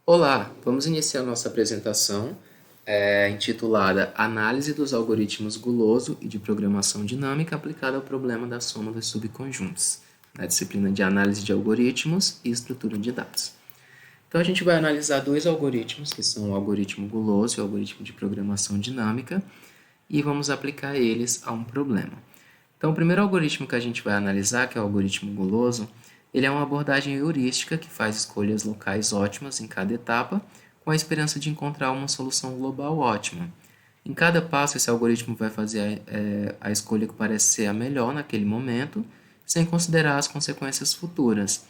Olá, vamos iniciar nossa apresentação intitulada Análise dos algoritmos guloso e de programação dinâmica aplicada ao problema da soma dos subconjuntos, na disciplina de análise de algoritmos e estrutura de dados. Então a gente vai analisar dois algoritmos, que são o algoritmo guloso e o algoritmo de programação dinâmica, e vamos aplicar eles a um problema. Então o primeiro algoritmo que a gente vai analisar, que é o algoritmo guloso, ele é uma abordagem heurística que faz escolhas locais ótimas em cada etapa, com a esperança de encontrar uma solução global ótima. Em cada passo, esse algoritmo vai fazer a escolha que parece ser a melhor naquele momento, sem considerar as consequências futuras.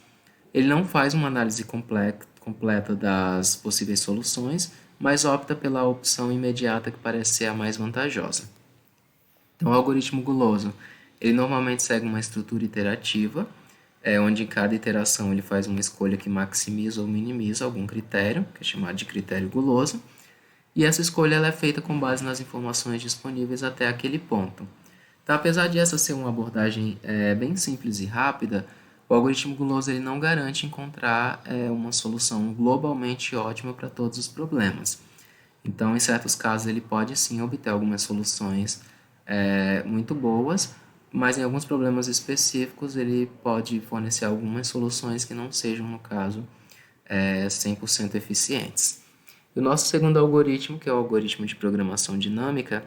Ele não faz uma análise completa das possíveis soluções, mas opta pela opção imediata que parece ser a mais vantajosa. Então, o algoritmo guloso, ele normalmente segue uma estrutura iterativa, onde em cada iteração ele faz uma escolha que maximiza ou minimiza algum critério, que é chamado de critério guloso, e essa escolha ela é feita com base nas informações disponíveis até aquele ponto. Então, apesar de essa ser uma abordagem bem simples e rápida, o algoritmo guloso ele não garante encontrar uma solução globalmente ótima para todos os problemas. Então, em certos casos, ele pode sim obter algumas soluções muito boas, mas em alguns problemas específicos ele pode fornecer algumas soluções que não sejam, no caso, 100% eficientes. E o nosso segundo algoritmo, que é o algoritmo de programação dinâmica,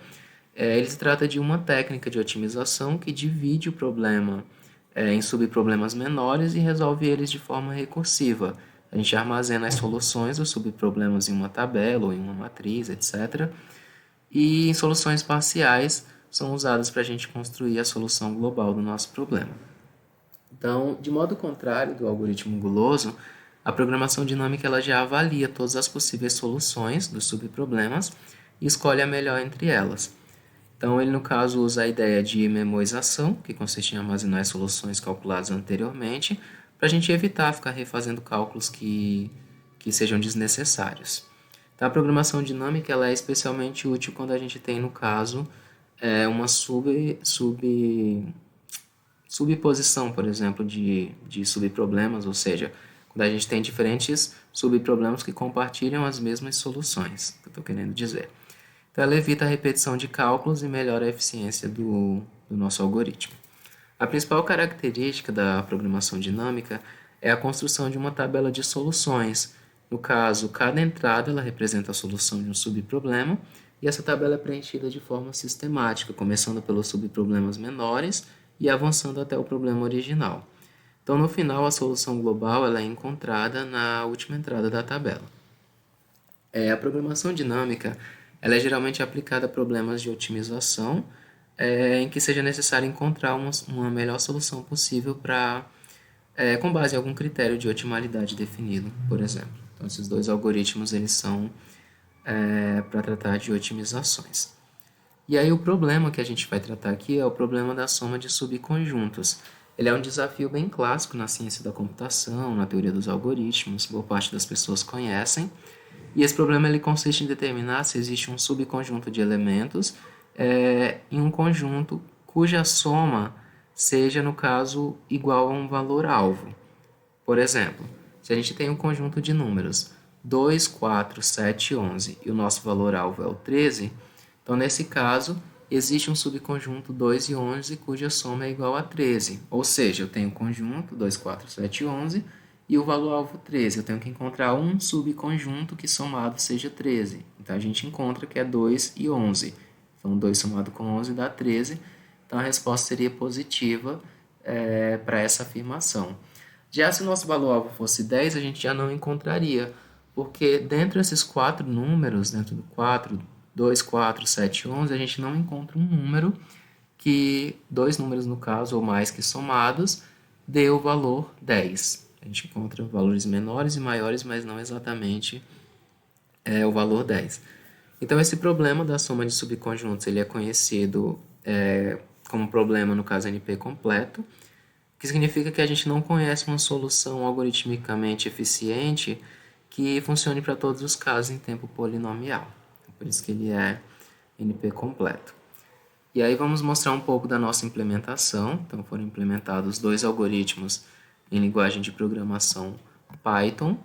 ele se trata de uma técnica de otimização que divide o problema em subproblemas menores e resolve eles de forma recursiva. A gente armazena as soluções dos subproblemas em uma tabela ou em uma matriz, etc. E em soluções parciais são usadas para a gente construir a solução global do nosso problema. Então, de modo contrário do algoritmo guloso, a programação dinâmica ela já avalia todas as possíveis soluções dos subproblemas e escolhe a melhor entre elas. Então, ele, no caso, usa a ideia de memorização, que consiste em armazenar as soluções calculadas anteriormente, para a gente evitar ficar refazendo cálculos que sejam desnecessários. Então, a programação dinâmica ela é especialmente útil quando a gente tem, no caso, uma subposição, por exemplo, de subproblemas, ou seja, quando a gente tem diferentes subproblemas que compartilham as mesmas soluções, que eu estou querendo dizer. Então, ela evita a repetição de cálculos e melhora a eficiência do nosso algoritmo. A principal característica da programação dinâmica é a construção de uma tabela de soluções. No caso, cada entrada ela representa a solução de um subproblema e essa tabela é preenchida de forma sistemática, começando pelos subproblemas menores e avançando até o problema original. Então, no final, a solução global ela é encontrada na última entrada da tabela. A programação dinâmica ela é geralmente aplicada a problemas de otimização em que seja necessário encontrar uma melhor solução possível com base em algum critério de otimalidade definido, por exemplo. Então, esses dois algoritmos eles são para tratar de otimizações. E aí o problema que a gente vai tratar aqui é o problema da soma de subconjuntos. Ele é um desafio bem clássico na ciência da computação, na teoria dos algoritmos, boa parte das pessoas conhecem. E esse problema ele consiste em determinar se existe um subconjunto de elementos em um conjunto cuja soma seja, no caso, igual a um valor alvo. Por exemplo, se a gente tem um conjunto de números 2, 4, 7 e 11 e o nosso valor alvo é o 13, então nesse caso existe um subconjunto 2 e 11 cuja soma é igual a 13. Ou seja, eu tenho um conjunto 2, 4, 7 e 11 e o valor alvo 13. Eu tenho que encontrar um subconjunto que somado seja 13. Então a gente encontra que é 2 e 11. Então 2 somado com 11 dá 13. Então a resposta seria positiva para essa afirmação. Já se o nosso valor-alvo fosse 10, a gente já não encontraria, porque dentro desses quatro números, dentro do 4, 2, 4, 7 e 11, a gente não encontra um número dois números no caso, ou mais que somados, dê o valor 10. A gente encontra valores menores e maiores, mas não exatamente o valor 10. Então, esse problema da soma de subconjuntos ele é conhecido como problema, no caso, NP completo, que significa que a gente não conhece uma solução algoritmicamente eficiente que funcione para todos os casos em tempo polinomial. Por isso que ele é NP completo. E aí vamos mostrar um pouco da nossa implementação. Então foram implementados dois algoritmos em linguagem de programação Python.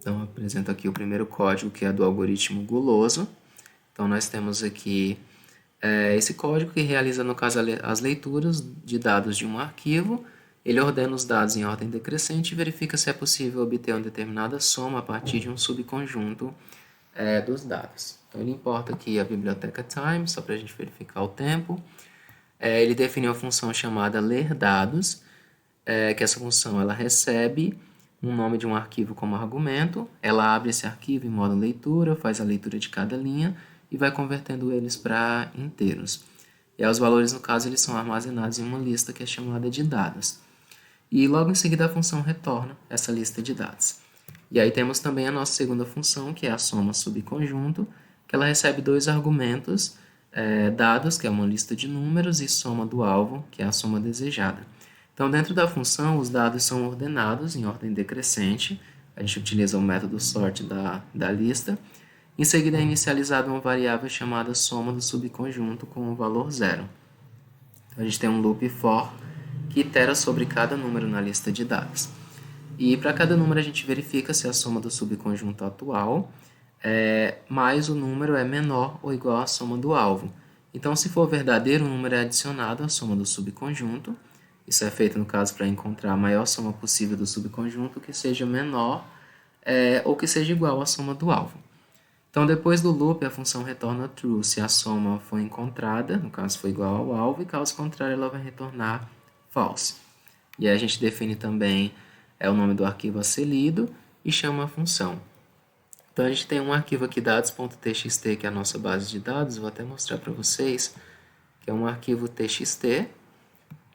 Então, eu apresento aqui o primeiro código, que é do algoritmo guloso. Então, nós temos aqui esse código que realiza, no caso, as leituras de dados de um arquivo. Ele ordena os dados em ordem decrescente e verifica se é possível obter uma determinada soma a partir de um subconjunto dos dados. Então, ele importa aqui a biblioteca time, só para a gente verificar o tempo. Ele define uma função chamada ler dados, que essa função ela recebe um nome de um arquivo como argumento, ela abre esse arquivo em modo leitura, faz a leitura de cada linha e vai convertendo eles para inteiros. E aí, os valores, no caso, eles são armazenados em uma lista que é chamada de dados. E logo em seguida a função retorna essa lista de dados. E aí temos também a nossa segunda função, que é a soma subconjunto, que ela recebe dois argumentos, dados, que é uma lista de números, e soma do alvo, que é a soma desejada. Então, dentro da função, os dados são ordenados em ordem decrescente. A gente utiliza o método sort da lista. Em seguida, é inicializada uma variável chamada soma do subconjunto com o valor 0. Então, a gente tem um loop for que itera sobre cada número na lista de dados. E para cada número a gente verifica se a soma do subconjunto atual mais o número é menor ou igual à soma do alvo. Então, se for verdadeiro, o número é adicionado à soma do subconjunto. Isso é feito, no caso, para encontrar a maior soma possível do subconjunto que seja menor ou que seja igual à soma do alvo. Então, depois do loop, a função retorna true se a soma for encontrada, no caso for igual ao alvo, e caso contrário, ela vai retornar false. E aí a gente define também o nome do arquivo a ser lido e chama a função. Então, a gente tem um arquivo aqui, dados.txt, que é a nossa base de dados. Vou até mostrar para vocês, que é um arquivo txt,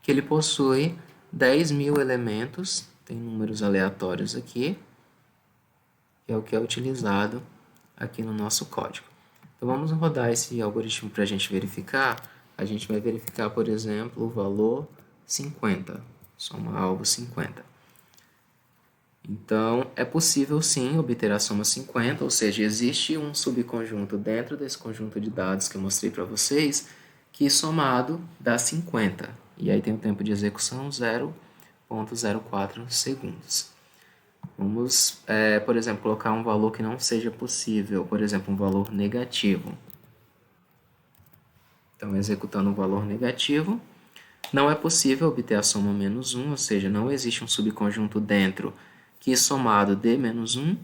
que ele possui 10.000 elementos, tem números aleatórios aqui, que é o que é utilizado aqui no nosso código. Então, vamos rodar esse algoritmo para a gente verificar. A gente vai verificar, por exemplo, o valor 50, soma alvo 50. Então, é possível sim obter a soma 50, ou seja, existe um subconjunto dentro desse conjunto de dados que eu mostrei para vocês, que somado dá 50. E aí tem o tempo de execução 0,04 segundos. Vamos, por exemplo, colocar um valor que não seja possível, por exemplo, um valor negativo. Então, executando um valor negativo, não é possível obter a soma menos 1, ou seja, não existe um subconjunto dentro que somado dê menos 1,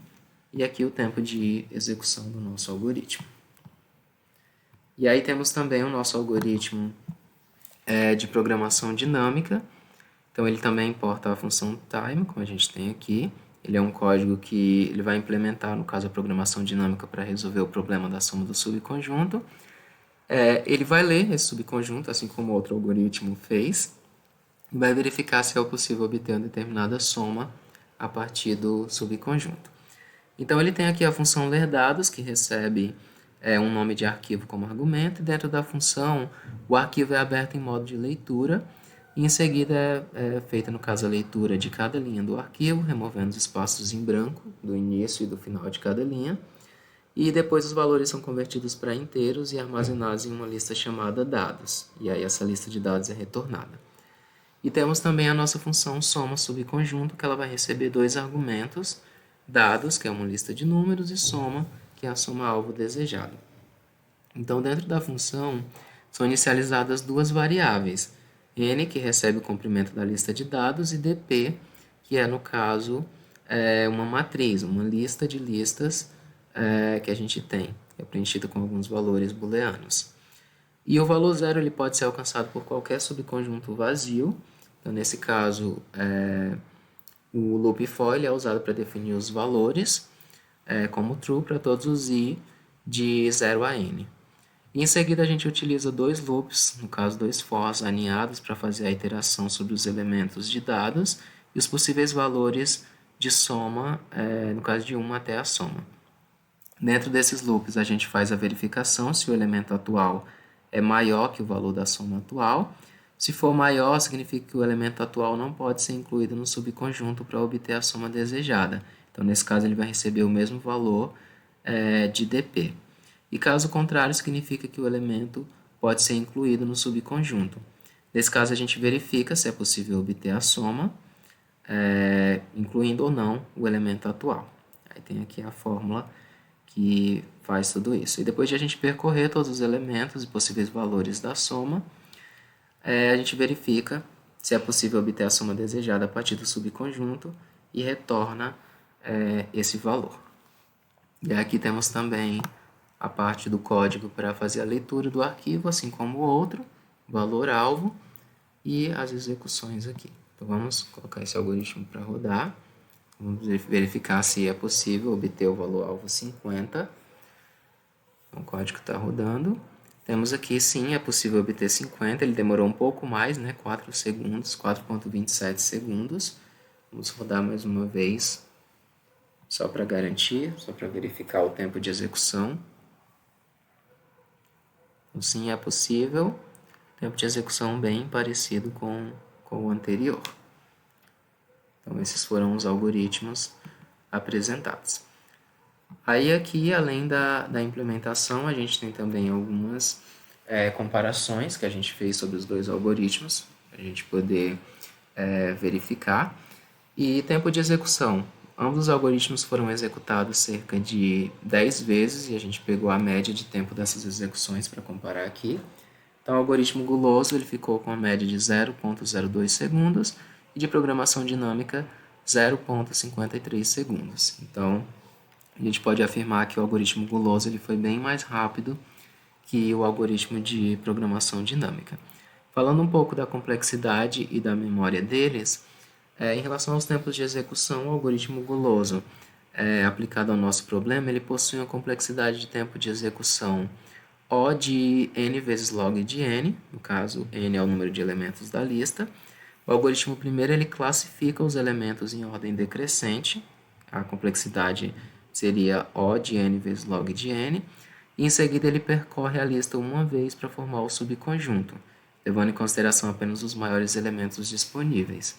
e aqui o tempo de execução do nosso algoritmo. E aí temos também o nosso algoritmo de programação dinâmica. Então, ele também importa a função time, como a gente tem aqui. Ele é um código que ele vai implementar, no caso, a programação dinâmica para resolver o problema da soma do subconjunto. Ele vai ler esse subconjunto, assim como o outro algoritmo fez, e vai verificar se é possível obter uma determinada soma a partir do subconjunto. Então, ele tem aqui a função ler dados, que recebe um nome de arquivo como argumento, e dentro da função, o arquivo é aberto em modo de leitura, e em seguida é feita, no caso, a leitura de cada linha do arquivo, removendo os espaços em branco do início e do final de cada linha, e depois os valores são convertidos para inteiros e armazenados em uma lista chamada dados, e aí essa lista de dados é retornada. E temos também a nossa função soma subconjunto, que ela vai receber dois argumentos, dados, que é uma lista de números, e soma, que é a soma alvo desejado. Então, dentro da função, são inicializadas duas variáveis, n, que recebe o comprimento da lista de dados, e dp, que é, no caso, uma matriz, uma lista de listas que a gente tem, que é preenchida com alguns valores booleanos. E o valor 0 ele pode ser alcançado por qualquer subconjunto vazio. Então, nesse caso, o loop for ele é usado para definir os valores, como true para todos os i de 0 a n. E em seguida, a gente utiliza dois loops, no caso, dois fors aninhados para fazer a iteração sobre os elementos de dados e os possíveis valores de soma, no caso de 1 até a soma. Dentro desses loops, a gente faz a verificação se o elemento atual é maior que o valor da soma atual. Se for maior, significa que o elemento atual não pode ser incluído no subconjunto para obter a soma desejada. Então, nesse caso, ele vai receber o mesmo valor de dp. E caso contrário, significa que o elemento pode ser incluído no subconjunto. Nesse caso, a gente verifica se é possível obter a soma, incluindo ou não o elemento atual. Aí tem aqui a fórmula que faz tudo isso. E depois de a gente percorrer todos os elementos e possíveis valores da soma, a gente verifica se é possível obter a soma desejada a partir do subconjunto e retorna esse valor. E aqui temos também a parte do código para fazer a leitura do arquivo, assim como o outro, valor-alvo e as execuções aqui. Então vamos colocar esse algoritmo para rodar. Vamos verificar se é possível obter o valor-alvo 50. Então, o código está rodando. Temos aqui, sim, é possível obter 50. Ele demorou um pouco mais, né? 4 segundos, 4,27 segundos. Vamos rodar mais uma vez, só para garantir, só para verificar o tempo de execução. Então, sim, é possível. Tempo de execução bem parecido com o anterior. Então, esses foram os algoritmos apresentados. Aí aqui, além da implementação, a gente tem também algumas comparações que a gente fez sobre os dois algoritmos, para a gente poder verificar. E tempo de execução. Ambos os algoritmos foram executados cerca de 10 vezes e a gente pegou a média de tempo dessas execuções para comparar aqui. Então, o algoritmo guloso ele ficou com a média de 0,02 segundos e de programação dinâmica 0,53 segundos. Então, a gente pode afirmar que o algoritmo guloso ele foi bem mais rápido que o algoritmo de programação dinâmica. Falando um pouco da complexidade e da memória deles, em relação aos tempos de execução, o algoritmo guloso aplicado ao nosso problema, ele possui uma complexidade de tempo de execução O de n vezes log de n, no caso, n é o número de elementos da lista. O algoritmo primeiro ele classifica os elementos em ordem decrescente, a complexidade seria O de n vezes log de n, e em seguida ele percorre a lista uma vez para formar o subconjunto, levando em consideração apenas os maiores elementos disponíveis.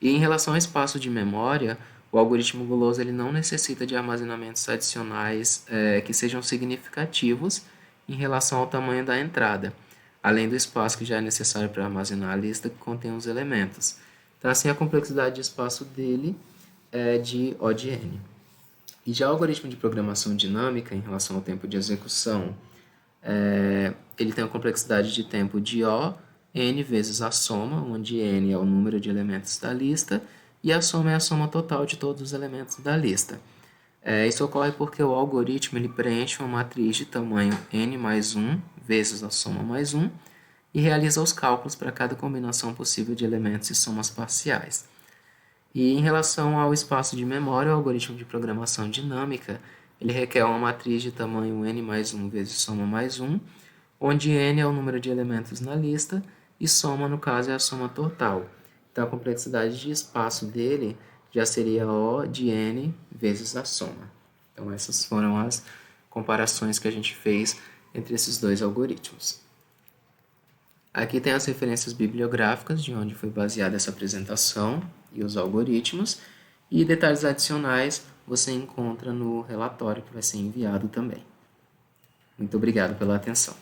E em relação ao espaço de memória, o algoritmo guloso ele não necessita de armazenamentos adicionais que sejam significativos em relação ao tamanho da entrada, além do espaço que já é necessário para armazenar a lista que contém os elementos. Então, assim, a complexidade de espaço dele é de O de n. E já o algoritmo de programação dinâmica, em relação ao tempo de execução, ele tem uma complexidade de tempo de O, n vezes a soma, onde n é o número de elementos da lista, e a soma é a soma total de todos os elementos da lista. Isso ocorre porque o algoritmo ele preenche uma matriz de tamanho n mais 1 vezes a soma mais 1 e realiza os cálculos para cada combinação possível de elementos e somas parciais. E em relação ao espaço de memória, o algoritmo de programação dinâmica ele requer uma matriz de tamanho n mais 1 vezes soma mais 1, onde n é o número de elementos na lista e soma, no caso, é a soma total. Então, a complexidade de espaço dele já seria O de n vezes a soma. Então, essas foram as comparações que a gente fez entre esses dois algoritmos. Aqui tem as referências bibliográficas de onde foi baseada essa apresentação e os algoritmos, e detalhes adicionais você encontra no relatório que vai ser enviado também. Muito obrigado pela atenção.